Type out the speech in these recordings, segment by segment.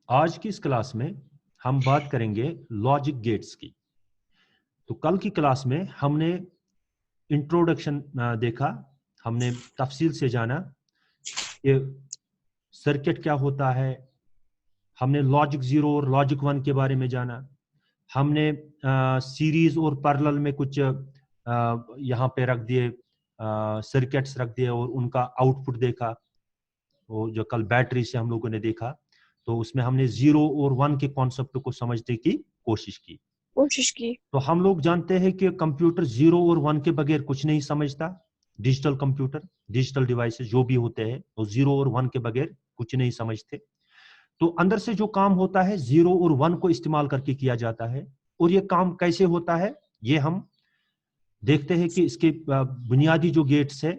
आज की इस क्लास में हम बात करेंगे लॉजिक गेट्स की। तो कल की क्लास में हमने इंट्रोडक्शन देखा, हमने तफसील से जाना कि सर्किट क्या होता है, हमने लॉजिक 0 और लॉजिक 1 के बारे में जाना, हमने सीरीज और पैरेलल में कुछ यहाँ पे रख दिए, सर्किट्स रख दिए और उनका आउटपुट देखा। वो जो कल बैटरी से हम लोगों ने देखा, तो उसमें हमने 0 और 1 के कॉन्सेप्ट को समझने की कोशिश की। तो हम लोग जानते हैं कि कंप्यूटर 0 और 1 के बगैर कुछ नहीं समझता। डिजिटल कंप्यूटर, डिजिटल डिवाइसेस जो भी होते हैं वो 0 और 1 के बगैर कुछ नहीं समझते। तो अंदर से जो काम होता है 0 और 1 को इस्तेमाल करके किया जाता है। और ये काम कैसे होता है ये हम देखते हैं कि इसके बुनियादी जो गेट्स है,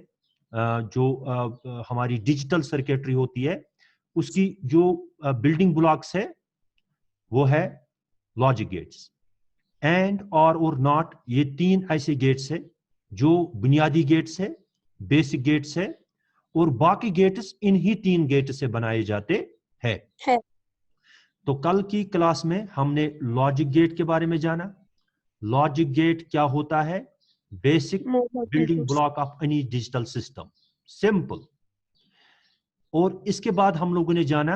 जो हमारी डिजिटल सर्किटरी होती है, उसकी जो बिल्डिंग ब्लॉक्स है वो है लॉजिक गेट्स। एंड और नॉट, ये तीन ऐसे गेट्स है जो बुनियादी गेट्स है, बेसिक गेट्स है, और बाकी गेट्स इन्हीं तीन गेट से बनाए जाते हैं। तो कल की क्लास में हमने लॉजिक गेट के बारे में जाना। लॉजिक गेट क्या होता है? Basic building block of any digital system, simple. और इसके बाद हम लोगों ने जाना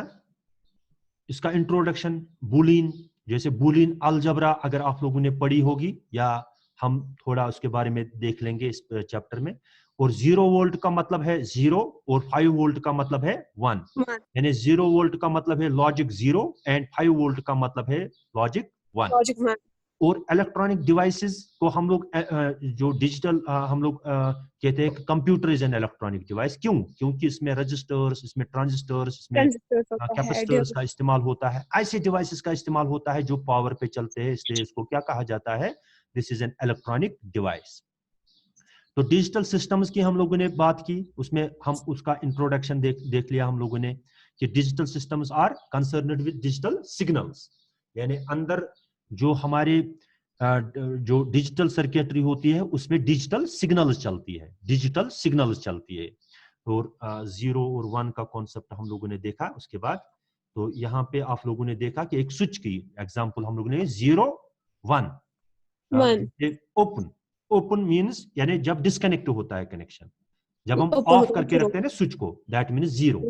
इसका इंट्रोडक्शन, बूलियन, जैसे बूलियन अलजबरा अगर आप लोगों ने पढ़ी होगी, या हम थोड़ा उसके बारे में देख लेंगे इस चैप्टर में। और 0 वोल्ट का मतलब है 0 और 5 वोल्ट का मतलब है 1। यानी 0 वोल्ट का मतलब है लॉजिक 0 एंड 5 वोल्ट का मतलब है लॉजिक 1। और इलेक्ट्रॉनिक डिवाइसेस को हम लोग जो डिजिटल हम लोग कहते हैं कि computer is an electronic device. क्यों? क्योंकि इसमें रजिस्टर्स, इसमें ट्रांजिस्टर्स, इसमें कैपेसिटर्स का इस्तेमाल होता है। ऐसे डिवाइसेस का इस्तेमाल होता है जो पावर पे चलते हैं, इसलिए इसको क्या कहा जाता है? This is an electronic device. तो डिजिटल सिस्टम्स की हम लोगों ने बात की, उसमें हम उसका इंट्रोडक्शन देख लिया हम लोगों ने कि digital systems are concerned with digital signals. यानी अंदर जो हमारे जो डिजिटल सर्किटरी होती है उसमें डिजिटल सिग्नल्स चलती है, डिजिटल सिग्नल्स चलती है। और 0 और 1 का कॉन्सेप्ट हम लोगों ने देखा। उसके बाद तो यहाँ पे आप लोगों ने देखा कि एक स्विच की एग्जांपल हम लोगों ने 0 1 ओपन। ओपन मीन्स यानी जब डिस्कनेक्ट होता है कनेक्शन, जब हम ऑफ करके रखते हैं ना स्विच को, दैट मीन्स 0।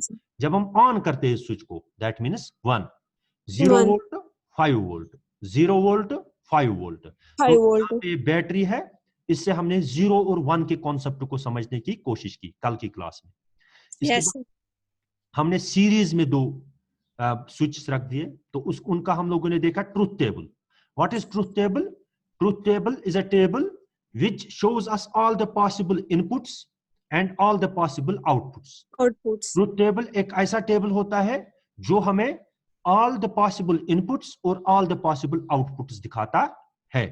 जब हम ऑन करते हैं स्विच को, that means 1। 0 volt 5 volt, 0 volt 5 volt. तो यहाँ पे बैटरी है, इससे हमने 0 और 1 के कॉन्सेप्ट को समझने की कोशिश की कल की क्लास में। इसके बाद हमने सीरीज में दो स्विच रख दिए, तो उनका हम लोगों ने देखा truth table. What is truth table? Truth table is a table which shows us all the possible inputs and all the possible outputs. Truth table एक ऐसा टेबल होता है जो हमें all the possible inputs और all the possible outputs दिखाता है।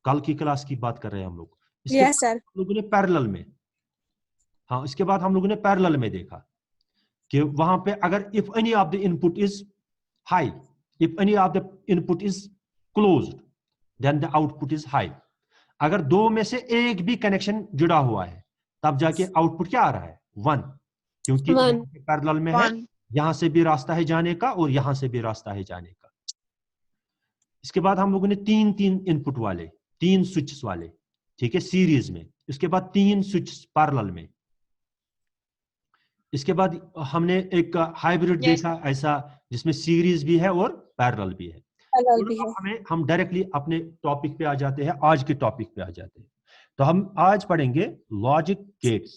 कल की क्लास की बात कर रहे हैं हम लोग। इसके बाद हम लोगों ने पैरेलल में, हाँ, इसके बाद हम लोगों ने पैरेलल में देखा कि वहां पे अगर if any of the input is high, if any of the input is closed, then the output is high. अगर दो में से एक भी कनेक्शन जुड़ा हुआ है तब जाके आउटपुट क्या आ रहा है? 1, क्योंकि पैरेलल में है, यहां से भी रास्ता है जाने का और यहां से भी रास्ता है जाने का। इसके बाद हम लोगों ने तीन इनपुट वाले, 3 स्विचेस वाले, ठीक है, सीरीज में। इसके बाद 3 स्विच पैरेलल में। इसके बाद हमने एक हाइब्रिड देखा, ऐसा जिसमें सीरीज भी है और पैरेलल भी है। हम डायरेक्टली अपने टॉपिक पे आ जाते हैं, आज के टॉपिक पे आ जाते हैं। तो हम आज पढ़ेंगे लॉजिक गेट्स।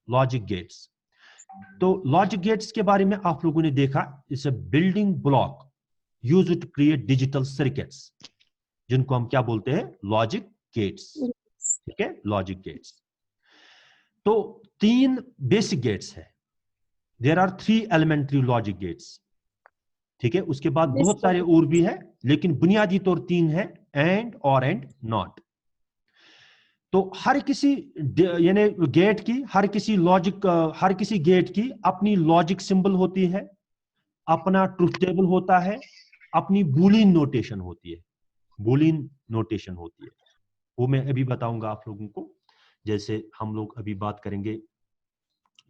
लॉजिक गेट्स, तो लॉजिक गेट्स के बारे में आप लोगों ने देखा, it's a building block used to create digital circuits, जिनको हम क्या बोलते हैं? Logic gates. ठीक है, लॉजिक गेट्स। तो 3 बेसिक गेट्स है। There are 3 elementary logic gates, ठीक है। उसके बाद बहुत सारे और भी है, लेकिन बुनियादी तौर 3 है, एंड, और, एंड, नॉट। तो हर किसी यानी गेट की, हर किसी गेट की अपनी लॉजिक सिंबल होती है, अपना ट्रुथ टेबल होता है, अपनी बूलियन नोटेशन होती है। बूलियन नोटेशन होती है, वो मैं अभी बताऊंगा आप लोगों को। जैसे हम लोग अभी बात करेंगे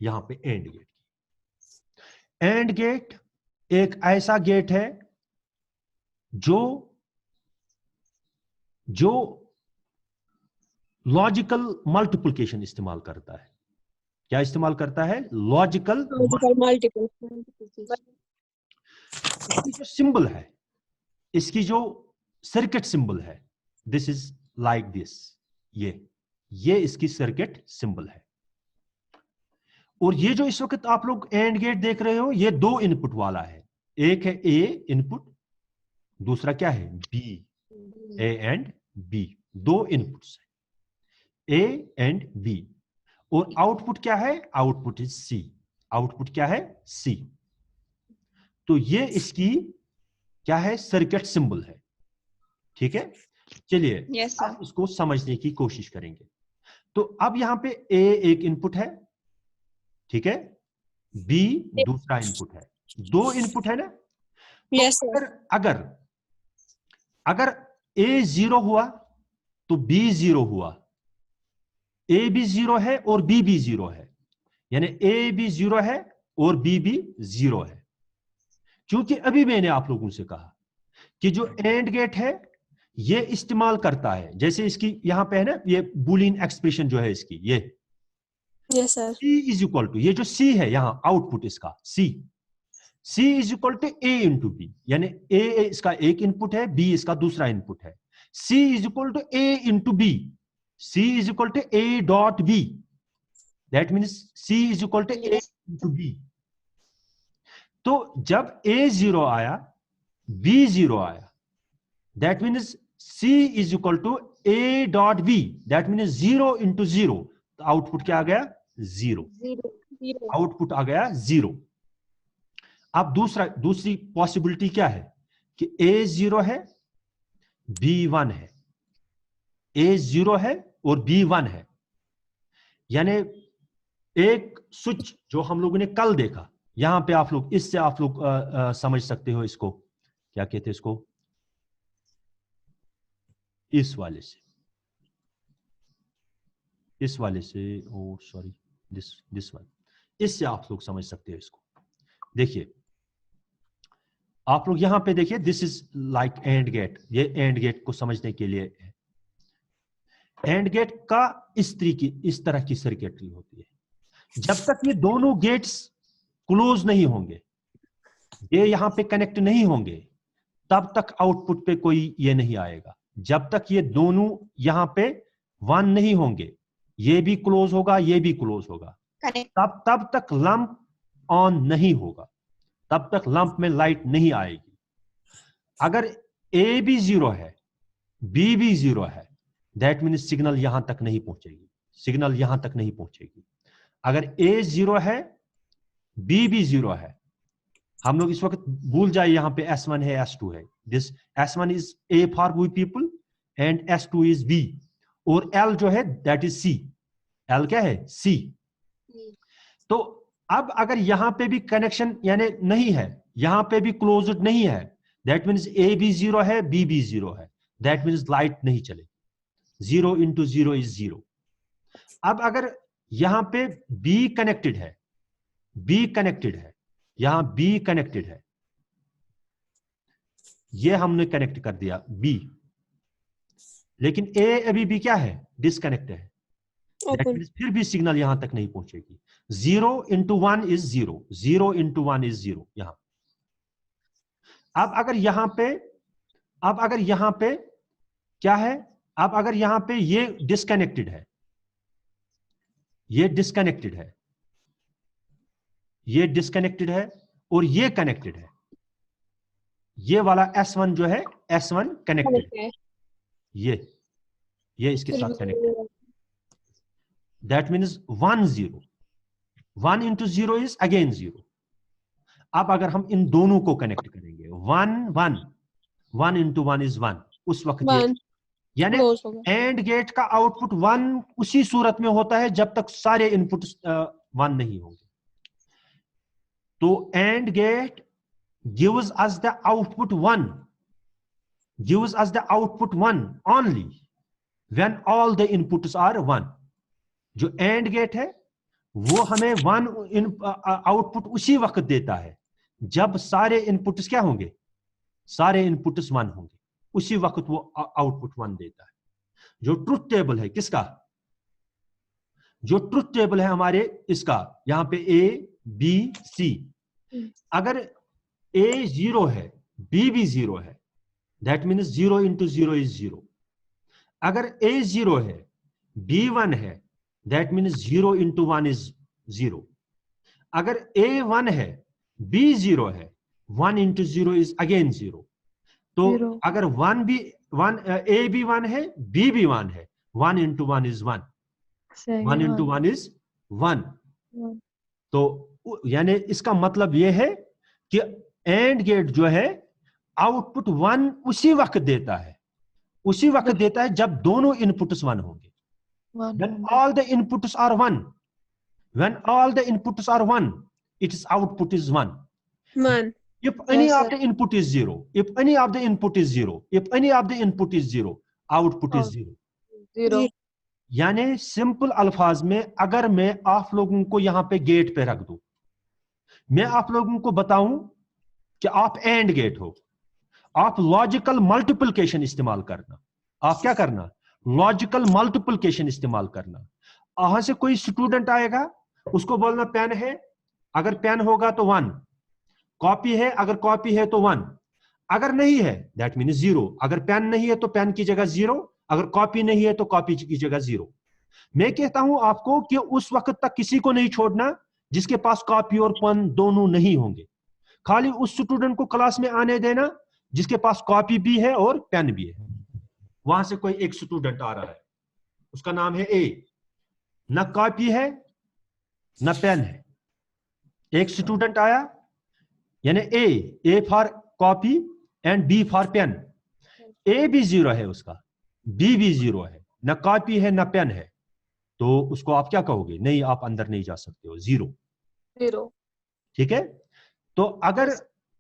यहां पे एंड गेट की। एंड गेट एक ऐसा गेट है जो जो लॉजिकल मल्टीप्लिकेशन इस्तेमाल करता है। क्या इस्तेमाल करता है? Logical multiple. इसकी जो सिंबल है, इसकी जो सर्किट सिंबल है, दिस इज लाइक दिस, ये इसकी सर्किट सिंबल है। और ये जो इस वक्त आप लोग एंड गेट देख रहे हो, ये 2 इनपुट वाला है। एक है ए इनपुट, दूसरा क्या है? B. A and B, 2 inputs है, ए एंड बी। और आउटपुट क्या है? Output is C. आउटपुट क्या है? सी। तो ये इसकी क्या है? सर्किट सिंबल है। ठीक है, चलिए Yes, अब इसको समझने की कोशिश करेंगे। तो अब यहां पे ए एक इनपुट है, ठीक है, बी दूसरा इनपुट है, 2 इनपुट है ना। तो Yes, sir. अगर अगर ए 0 हुआ तो बी 0 हुआ, ए भी 0 है और बी भी 0 है, यानी ए भी 0 है और बी भी 0 है। क्योंकि अभी मैंने आप लोगों से कहा कि जो एंड गेट है ये इस्तेमाल करता है, जैसे इसकी यहां पे है ना, ये बूलियन एक्सप्रेशन जो है इसकी, ये Yes, sir. C is equal to, ये जो C है यहां आउटपुट इसका C is equal to A into B, यानी A इसका एक इनपुट है, B इसका दूसरा इनपुट है। C is equal to A into B, C is equal to A dot B, that means C is equal to A into B. तो जब A 0 आया, B 0 आया, that means C is equal to A dot B, that means 0 into 0, तो output क्या आ गया? 0। Output आ गया 0। अब दूसरी पॉसिबिलिटी क्या है कि A 0 है, B 1 है, A 0 है और B 1 है, यानी एक स्विच जो हम लोगों ने कल देखा, यहां पे आप लोग इससे आप लोग समझ सकते हो इसको, क्या कहते हैं इसको, इस वाले से, इस वाले से, ओ सॉरी, दिस वन, इससे आप लोग समझ सकते हो इसको। देखिए आप लोग यहां पे देखिए, this is like and gate, ये एंड गेट को समझने के लिए है। एंड गेट का इस तरह की सर्किटरी होती है। जब तक ये दोनों गेट्स क्लोज नहीं होंगे, ये यहां पे कनेक्ट नहीं होंगे, तब तक आउटपुट पे कोई ये नहीं आएगा। जब तक ये दोनों यहां पे 1 नहीं होंगे, ये भी क्लोज होगा, ये भी क्लोज होगा, तब तक लंप ऑन नहीं होगा, तब तक लंप में लाइट नहीं आएगी। अगर ए भी 0 है, बी भी 0 है, दैट मीन्स सिग्नल यहां तक नहीं पहुंचेगी, सिग्नल यहां तक नहीं पहुंचेगी। अगर ए 0 है, बी भी 0 है, हम लोग इस वक्त भूल जाए यहां पे S1 है, S2 है, this S1 is A for we people and S2 is B, और L जो है दैट इज C। L क्या है? C। तो अब अगर यहां पे भी कनेक्शन यानी नहीं है, यहां पे भी क्लोज्ड नहीं है, दैट मीन्स A भी 0 है, B भी 0 है, दैट मीन्स लाइट नहीं चलेगी। 0 इंटू 0 इज 0। अब अगर यहां पे B कनेक्टेड है, B कनेक्टेड है, यहां B कनेक्टेड है, ये हमने कनेक्ट कर दिया B, लेकिन A अभी भी क्या है? डिस्कनेक्ट है, फिर भी सिग्नल यहां तक नहीं पहुंचेगी। 0 इंटू 1 इज 0, 0 इंटू 1 इज 0 यहां। अब अगर यहां पे क्या है? अब अगर यहां पे ये डिस्कनेक्टेड है, ये डिस्कनेक्टेड है, ये डिस्कनेक्टेड है और ये कनेक्टेड है, ये वाला S1 जो है, S1 कनेक्टेड है, ये इसके साथ कनेक्टेड है, that means 1 0, 1 into 0 is again 0। अब अगर हम इन दोनों को कनेक्ट करेंगे, 1 1, 1 इंटू 1 इज 1, उस वक्त ये, यानी एंड गेट का आउटपुट 1 उसी सूरत में होता है जब तक सारे इनपुट 1 नहीं होंगे। तो and gate gives us the output 1, gives us the output 1 only when all the inputs are 1। जो एंड गेट है वो हमें 1 आउटपुट उसी वक्त देता है जब सारे इनपुट्स क्या होंगे, सारे इनपुट्स 1 होंगे, उसी वक्त वो आउटपुट 1 देता है। जो ट्रुथ टेबल है किसका, जो ट्रुथ टेबल है हमारे इसका, यहां पे A B C, अगर A 0 है B भी 0 है, दैट मीन्स 0 इंटू 0 इज 0। अगर A 0 है B 1 है, दैट मीन्स 0 इंटू 1 इज 0। अगर A 1 है B 0 है, 1 इंटू 0 इज अगेन 0। तो अगर 1 भी 1 A भी 1 है B भी 1 है, 1 इंटू 1 इज 1, 1 इंटू 1 इज 1। तो यानी इसका मतलब यह है कि एंड गेट जो है आउटपुट 1 उसी वक्त देता है, उसी वक्त देता है जब दोनों इनपुट्स 1 होंगे। when all the inputs are 1, when all the inputs are 1, its output is 1. If any of the input is 0, if any of the input is 0, if any of the input is 0, output is 0. यानी simple अल्फाज में अगर मैं आप लोगों को यहां पे गेट पे रख दूं, मैं आप लोगों को बताऊं कि आप एंड गेट हो, आप लॉजिकल मल्टीप्लिकेशन इस्तेमाल करना। आप क्या करना, लॉजिकल मल्टीप्लिकेशन इस्तेमाल करना। वहां से कोई स्टूडेंट आएगा, उसको बोलना पेन है, अगर पेन होगा तो 1, कॉपी है अगर कॉपी है तो 1, अगर नहीं है दैट मीन्स 0, अगर पेन नहीं है तो पेन की जगह 0, अगर कॉपी नहीं है तो कॉपी की जगह 0। मैं कहता हूं आपको कि उस वक्त तक किसी को नहीं छोड़ना जिसके पास कॉपी और पेन दोनों नहीं होंगे। खाली उस स्टूडेंट को क्लास में आने देना जिसके पास कॉपी भी है और पेन भी है। वहां से कोई एक स्टूडेंट आ रहा है, उसका नाम है A, ना कॉपी है ना पेन है। एक स्टूडेंट आया, यानी A for copy and B for pen. A भी 0 है उसका, B भी 0 है, ना कॉपी है ना पेन है, तो उसको आप क्या कहोगे, नहीं आप अंदर नहीं जा सकते हो, 0। ठीक है। तो अगर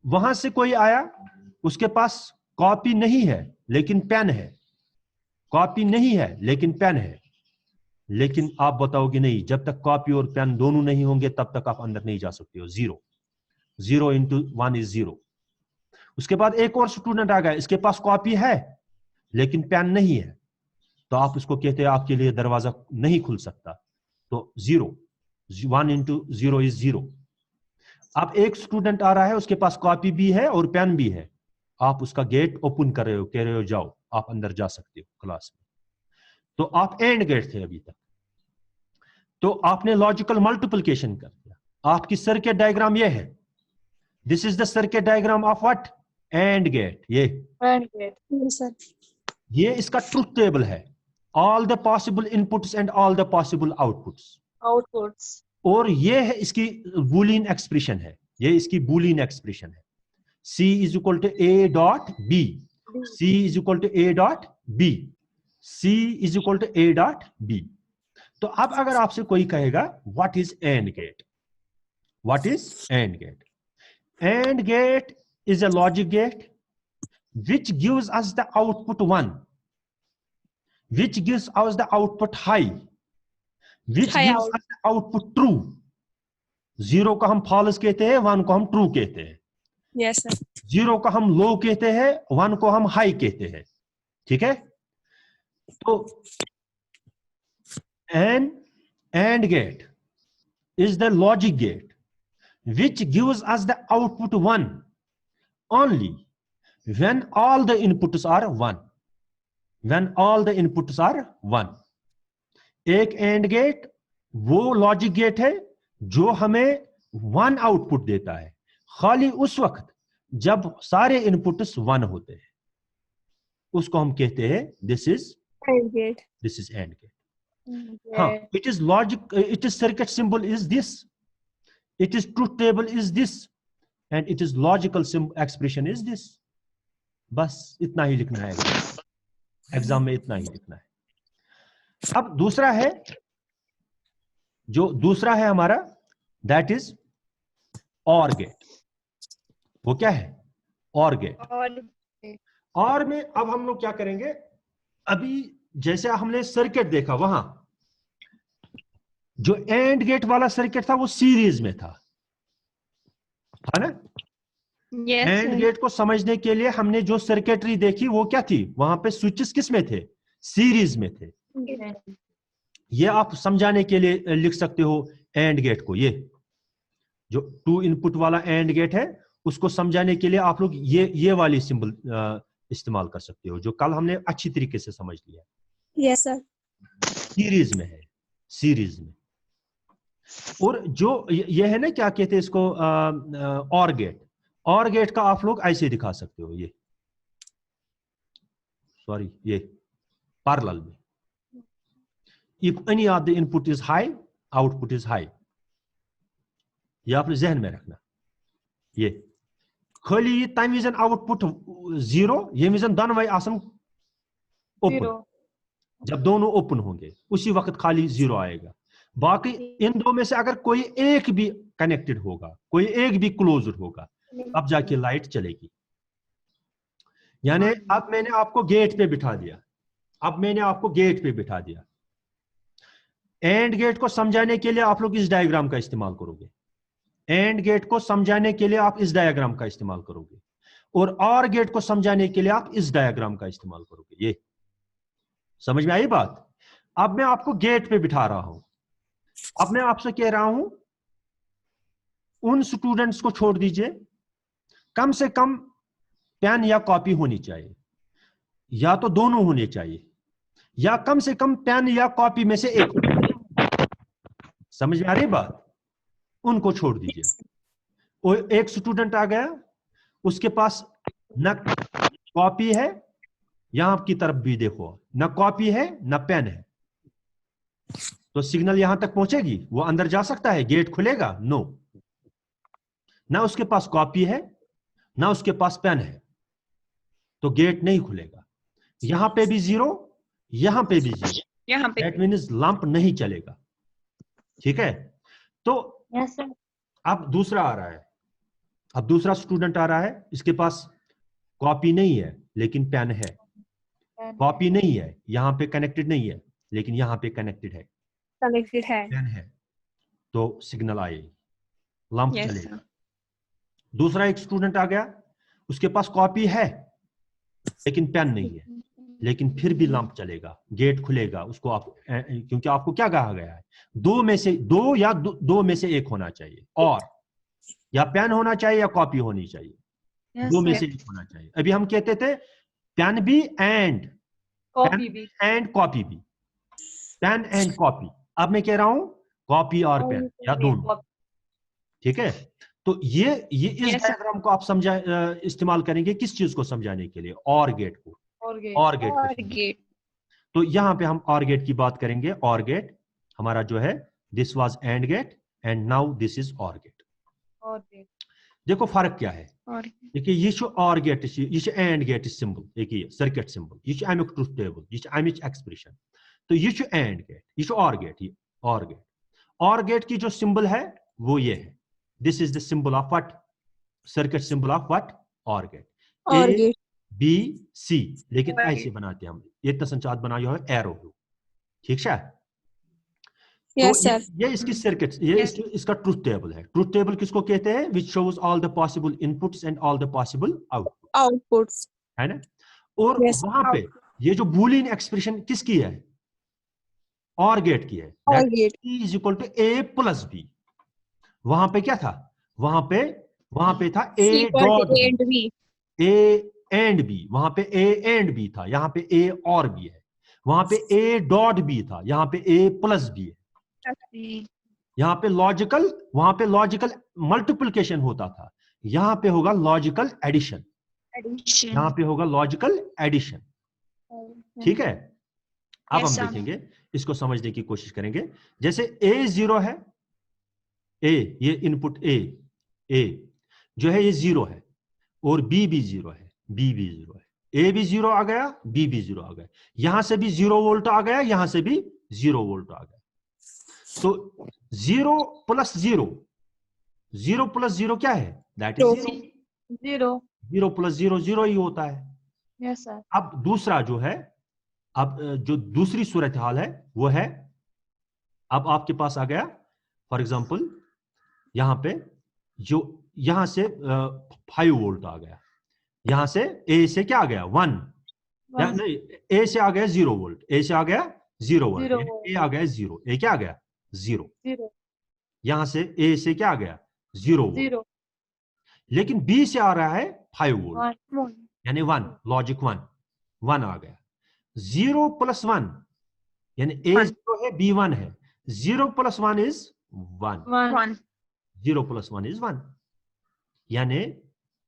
वहां से कोई आया, उसके पास कॉपी नहीं है लेकिन पेन है, कॉपी नहीं है लेकिन पेन है, लेकिन आप बताओगे नहीं, जब तक कॉपी और पेन दोनों नहीं होंगे तब तक आप अंदर नहीं जा सकते हो, 0 इंटू 1 इज 0। उसके बाद एक और स्टूडेंट आ गया, इसके पास कॉपी है लेकिन पेन नहीं है, तो आप उसको कहते हैं आपके लिए दरवाजा नहीं खुल सकता, तो 0, 1 इंटू 0 इज 0। अब एक स्टूडेंट आ रहा है, उसके पास कॉपी भी है और पेन भी है, आप उसका गेट ओपन कर रहे हो, कह रहे हो जाओ आप अंदर जा सकते हो क्लास में, तो आप एंड गेट थे अभी तक। तो आपने लॉजिकल मल्टीप्लिकेशन कर दिया। आपकी सर्किट डायग्राम ये है, this is the circuit diagram of what, and gate. ये इसका ट्रुथ टेबल है, all the possible inputs and all the possible outputs. और ये है इसकी बूलियन एक्सप्रेशन है, ये इसकी बूलियन एक्सप्रेशन है, C is equal to A dot B, C is equal to A dot B, C is equal to A dot B। तो अब अगर आपसे कोई कहेगा what is and gate, what is and gate? And gate is a logic gate which gives us the output 1, which gives us the output high, which gives us the output true। 0 को हम false कहते हैं, 1 को हम true कहते हैं। Yes sir। 0 को हम low कहते हैं, 1 को हम high कहते हैं। ठीक है। तो and gate is the logic gate which gives us the output 1 only when all the inputs are 1, when all the inputs are 1। एक एंड गेट वो लॉजिक गेट है जो हमें 1 आउटपुट देता है, खाली उस वक्त जब सारे इनपुट्स 1 होते हैं, उसको हम कहते हैं this is and gate, this is and gate. हाँ, it is logic, it is circuit symbol is this, it is truth table is this, and it is logical expression is this. बस इतना ही लिखना है एग्जाम में, इतना ही लिखना है। अब दूसरा है, जो दूसरा है हमारा, दैट इज और गेट। वो क्या है? और गेट। और में अब हम लोग क्या करेंगे, अभी जैसे हमने सर्किट देखा, वहां जो एंड गेट वाला सर्किट था वो सीरीज में था, है ना? Yes, and sir. गेट को समझने के लिए हमने जो सर्किटरी देखी वो क्या थी, वहां पे स्विचेस किस में थे, सीरीज में थे। ये आप समझाने के लिए लिख सकते हो एंड गेट को, ये जो 2 इनपुट वाला एंड गेट है उसको समझाने के लिए आप लोग ये वाली सिंबल इस्तेमाल कर सकते हो, जो कल हमने अच्छी तरीके से समझ लिया। Yes, sir. सीरीज में है, सीरीज में। और जो ये है ना, क्या कहते हैं इसको, और गेट, और गेट का आप लोग ऐसे दिखा सकते हो, ये सॉरी ये पैरेलल में, if any of the input is high output is high, ये आप जहन में रखना। ये खाली तम विजन आउटपुट 0, ये विजन दोनों आसन ओपन, जब दोनों ओपन होंगे उसी वक्त खाली 0 आएगा। बाकी इन दो में से अगर कोई एक भी कनेक्टेड होगा, कोई एक भी क्लोजर होगा, अब जाके लाइट चलेगी। यानी अब मैंने आपको गेट पे बिठा दिया, अब मैंने आपको गेट पे बिठा दिया। एंड गेट को समझाने के लिए आप लोग इस डायग्राम का इस्तेमाल करोगे, एंड गेट को समझाने के लिए आप इस डायग्राम का इस्तेमाल करोगे, और गेट को समझाने के लिए आप इस डायग्राम का इस्तेमाल करोगे। ये समझ में आई बात? अब मैं आपको गेट पे बिठा रहा हूं, अब मैं आपसे कह रहा हूं उन स्टूडेंट्स को छोड़ दीजिए, कम से कम पेन या कॉपी होनी चाहिए, या तो दोनों होने चाहिए, या कम से कम पेन या कॉपी में से एक। समझ में आ रही बात? उनको छोड़ दीजिए। और एक स्टूडेंट आ गया, उसके पास न कॉपी है, यहां की तरफ भी देखो, न कॉपी है न पेन है, तो सिग्नल यहां तक पहुंचेगी? वो अंदर जा सकता है? गेट खुलेगा? नो। ना उसके पास कॉपी है ना उसके पास पेन है, तो गेट नहीं खुलेगा। यहां पे भी 0, यहां पे भी 0, यहाँ पे दैट मीन्स लंप नहीं चलेगा। ठीक है? तो Yes, sir. अब दूसरा आ रहा है, अब दूसरा स्टूडेंट आ रहा है, इसके पास कॉपी नहीं है लेकिन पेन है, कॉपी नहीं है, यहां पे कनेक्टेड नहीं है लेकिन यहां पे कनेक्टेड है, Connected है। पेन है, तो सिग्नल आएगी, लंप Yes, चलेगा। sir. दूसरा एक स्टूडेंट आ गया, उसके पास कॉपी है लेकिन पेन नहीं है, लेकिन फिर भी लंप चलेगा, गेट खुलेगा उसको। आप क्योंकि आपको क्या कहा गया है, दो में से दो या दो में से एक होना चाहिए, और या पेन होना चाहिए या कॉपी होनी चाहिए, Yes, दो में sir. से एक होना चाहिए। अभी हम कहते थे पेन भी एंड Copy भी। एंड कॉपी भी, पेन एंड कॉपी। अब मैं कह रहा हूं कॉपी और पेन, या दोनों। ठीक है? तो ये इस Yes, sir. डायग्राम को आप समझा इस्तेमाल करेंगे किस चीज को समझाने के लिए, और गेट को, और गेट को समझाने। गेट। तो यहां पे हम और गेट की बात करेंगे। और गेट हमारा जो है, this was and gate and now this is or gate. देखो फर्क क्या है। और देखिए ये और गेट, ये एंड गेट सिंबल, देखिए सर्किट सिंबल, ये अमुक ट्रुथ टेबल, ये अमिच एक्सप्रेशन। तो ये एंड गेट, ये और गेट, ये और गेट। और गेट की जो सिंबल है वो ये है, this is the symbol of what, circuit symbol of what, और गेट। और ए गेट। बी सी, लेकिन और ऐसे बनाते हैं हम, ये तसंचात बनाया है एरो। ठीक है? तो Yes, sir. ये इसकी सर्किट, ये इसका ट्रुथ टेबल है। ट्रुथ टेबल किसको कहते हैं? Which shows all the possible inputs and all the possible output, Outputs. है ना? और Yes. वहां पे ये जो बूलियन एक्सप्रेशन किसकी है? और गेट की है, और that gate. E is equal to A plus B. वहां पे क्या था? वहां पे था A dot B, and B. A and B, वहां पे ए एंड बी था, यहां पे ए और बी है। वहां पे ए डॉट बी था, यहां पे ए प्लस बी है। यहां पे लॉजिकल, वहां पे लॉजिकल मल्टीप्लिकेशन होता था, यहां पे होगा लॉजिकल एडिशन, यहां पे होगा लॉजिकल एडिशन। ठीक है? अब हम देखेंगे, इसको समझने की कोशिश करेंगे। जैसे ए 0 है, ए ये इनपुट ए जो है ये 0 है, और बी भी 0 है, बी भी 0 है, ए भी 0 आ गया, बी भी 0 आ गया, यहां से भी 0 वोल्ट आ गया, यहां से भी 0 वोल्ट आ गया। तो 0 प्लस 0, 0 प्लस 0 क्या है? That is 0। 0 प्लस 0 0 ही होता है। Yes sir. अब दूसरा जो है, अब जो दूसरी सूरत हाल है वो है, अब आपके पास आ गया फॉर एग्जांपल यहां पे जो यहां से 5 वोल्ट आ गया, यहां से ए से क्या आ गया 1, नहीं ए से आ गया 0 वोल्ट, ए से आ गया 0 वोल्ट, ए आ गया 0, ए क्या आ गया 0, यहां से ए से क्या आ गया 0 वोल्ट, लेकिन बी से आ रहा है 5 वोल्ट यानी 1, लॉजिक 1 आ गया। 0 + 1 यानी ए 0 है बी 1 है, 0 + 1 इज 1, 0 + 1 इज 1, यानी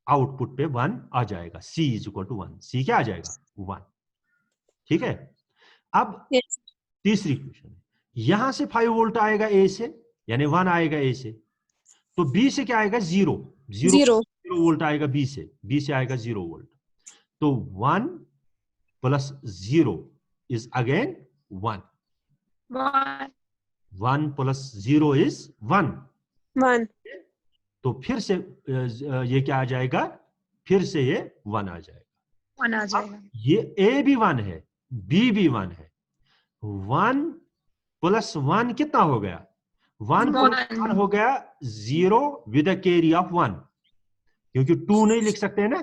आउटपुट पे 1 आ जाएगा, C = 1, C क्या आ जाएगा 1। ठीक है, अब तीसरी क्वेश्चन, यहां से 5 वोल्ट आएगा ए से, यानी 1 आएगा ए से, तो बी से क्या आएगा 0 वोल्ट आएगा बी से आएगा 0 वोल्ट, तो 1 + 0 इज अगेन 1, 1 + 0 इज 1, तो फिर से ये क्या आ जाएगा, फिर से ये 1 आ जाएगा, ये ए भी 1 है बी भी 1 है, 1 + 1 कितना हो गया, 1 + 1 हो गया 0 विद अ कैरी ऑफ 1, क्योंकि 2 नहीं लिख सकते हैं ना,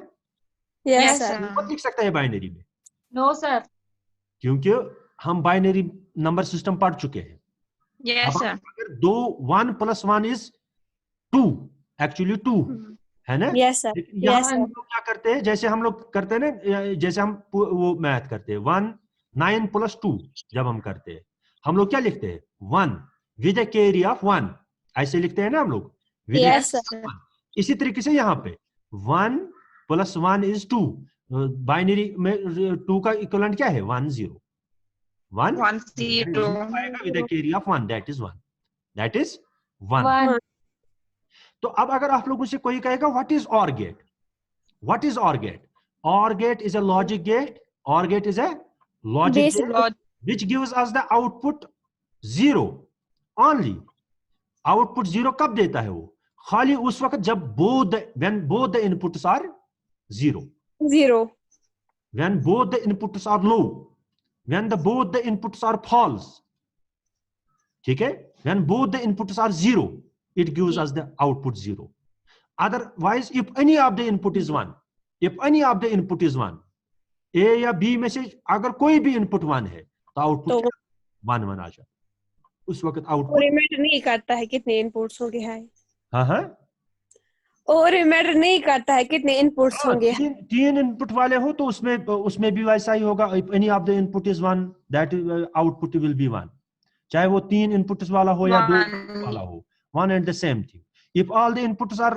यस सर, मत लिख सकते हैं बाइनरी में, नो सर, क्योंकि हम बाइनरी नंबर सिस्टम पढ़ चुके हैं। यस सर, अगर 1 + 1 इज 2, एक्चुअली 2 है ना, यस सर, यहाँ हम लोग क्या करते हैं, जैसे हम लोग करते हैं ना, जैसे हम वो मैथ करते हैं 1 9 + 2, जब हम करते हैं हम लोग क्या लिखते हैं 1 विद अ कैरी ऑफ 1, ऐसे लिखते हैं ना हम लोग विद अ यस सर, इसी तरीके से यहाँ पे 1 + 1 इज 2, बाइनरी में 2 का इक्विवेलेंट क्या है 1 0 आएगा with a carry of 1, that is 1। तो अब अगर आप लोगों से कोई कहेगा what is OR gate, what is OR gate, OR gate is a logic gate, OR gate is a logic gate which gives us the output 0 only, output 0 कब देता है वो, खाली उस वक्त जब when both the inputs are 0, when both the inputs are low, when both the inputs are false, ठीक है, when both the inputs are 0 it gives us the output 0, otherwise if any of the input is 1, if any of the input is 1, A या B में से अगर कोई भी input 1 है तो आउटपुट 1 1 आ जाए, उस वक्त आउटपुट मैटर नहीं करता है कितने इनपुट्स होंगे, हाँ और मैटर नहीं करता है कितने इनपुट्स होंगे, 3 इनपुट वाले हो तो उसमें भी वैसा ही होगा, if any of the input is 1 that output will be 1, चाहे वो 3 इनपुट्स वाला हो या 2 वाला हो, 1 and the same thing, if all the inputs are,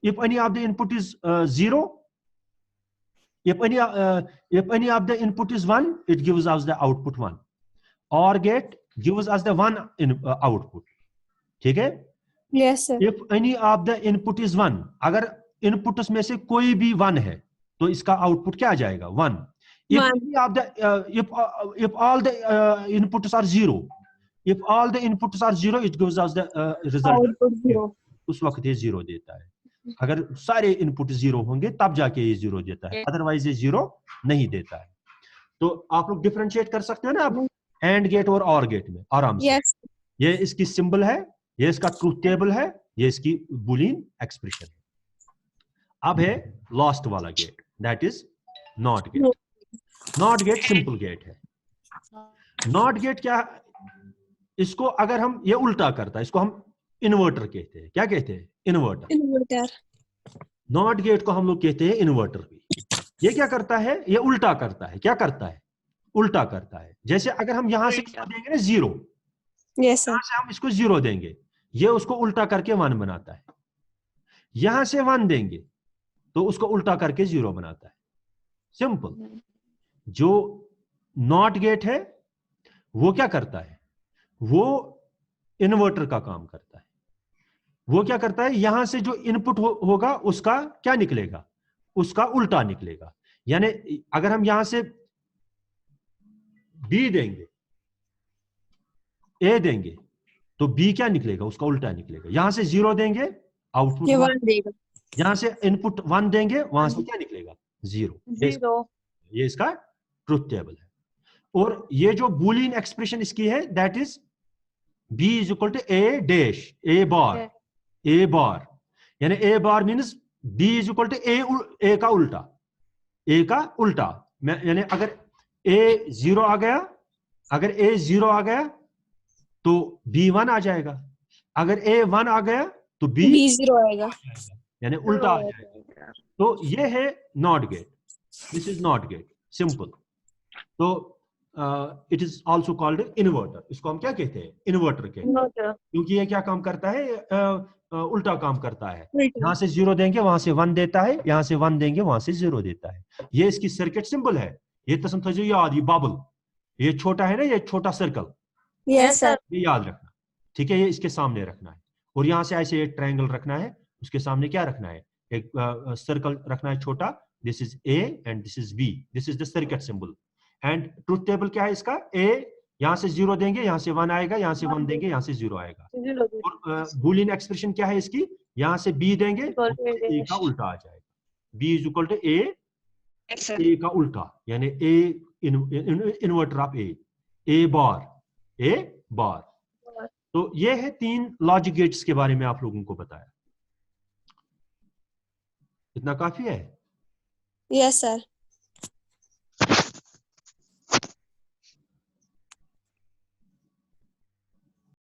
if any of the input is 0, if any of the input is 1 it gives us the output 1, OR gate gives us the 1 output, ठीक है, yes sir, if any of the input is 1, अगर inputs में से कोई भी 1 है तो इसका आउटपुट क्या आ जाएगा 1, if any of the if all the inputs are 0, if all the inputs are 0 it gives us the result 0, उस वक्त ये 0 देता है, अगर सारे इनपुट 0 होंगे तब जाके ये 0 देता है, अदरवाइज ये 0 नहीं देता है। तो आप लोग डिफरेंशिएट कर सकते हैं ना अब एंड गेट और OR गेट में आराम से, ये इसकी सिंबल है, ये इसका ट्रूथ टेबल है, ये इसकी बुलियन एक्सप्रेशन है। अब है लास्ट वाला gate, that is not gate. Not gate simple gate है। नॉट गेट क्या, इसको अगर हम, ये उल्टा करता है, इसको हम इन्वर्टर कहते हैं। क्या कहते हैं? इन्वर्टर। नॉट गेट को हम लोग कहते हैं इन्वर्टर भी। ये क्या करता है? ये उल्टा करता है। क्या करता है? उल्टा करता है। जैसे अगर हम यहां से देंगे ना 0, यहां से हम इसको 0 देंगे, ये उसको उल्टा करके 1 बनाता है। यहां से 1 देंगे तो उसको उल्टा करके 0 बनाता है। सिंपल। जो नॉट गेट है वो क्या करता है? वो इन्वर्टर का काम करता है। वो क्या करता है? यहां से जो इनपुट होगा उसका क्या निकलेगा? उसका उल्टा निकलेगा। यानी अगर हम यहां से B देंगे, A देंगे, तो B क्या निकलेगा? उसका उल्टा निकलेगा। यहां से 0 देंगे, आउटपुट 1 देगा। यहां से इनपुट 1 देंगे, वहां से क्या निकलेगा? 0। ये इसका ट्रुथ टेबल है। और ये जो बूलियन एक्सप्रेशन इसकी है, that is B = A dash, A bar, A bar. यानी A bar means B is equal to A का उल्टा, ए का उल्टा। यानी अगर ए 0 आ गया, अगर ए 0 आ गया तो बी 1 आ जाएगा, अगर ए 1 आ गया तो बी 0 आएगा, यानी उल्टा आ जाएगा। तो ये है not gate, this is not gate, simple. तो it is also called inverter. इसको हम क्या कहते हैं? इन्वर्टर कहते हैं, क्योंकि ये क्या काम करता है? उल्टा काम करता है। यहां से 0 देंगे वहां से 1 देता है, यहां से 1 देंगे वहां से 0 देता है। ये इसकी सर्किट सिंबल है। ये तसम थो याद, ये बबल, ये छोटा है ना, ये छोटा सर्कल, यस सर, ये याद रखना, ठीक है? ये इसके सामने रखना है। और यहां से ऐसे एक ट्रायंगल रखना है, उसके सामने क्या रखना है? एक सर्कल रखना है छोटा। This is A and this is B, this is the circuit symbol. And truth table क्या है इसका? ए यहां से 0 देंगे, यहां से 1 आएगा, यहां से 1 देंगे, यहां से 0 आएगा। और बूलियन एक्सप्रेशन क्या है इसकी? यहां से बी देंगे, ए का उल्टा आ जाएगा। बी इज इक्वल टू ए, ए का उल्टा, यानी ए इन्वर्टर ऑफ ए बार, ए बार। तो ये है 3 लॉजिक गेट्स के बारे में आप लोगों को बताया। इतना काफी है? Yes sir.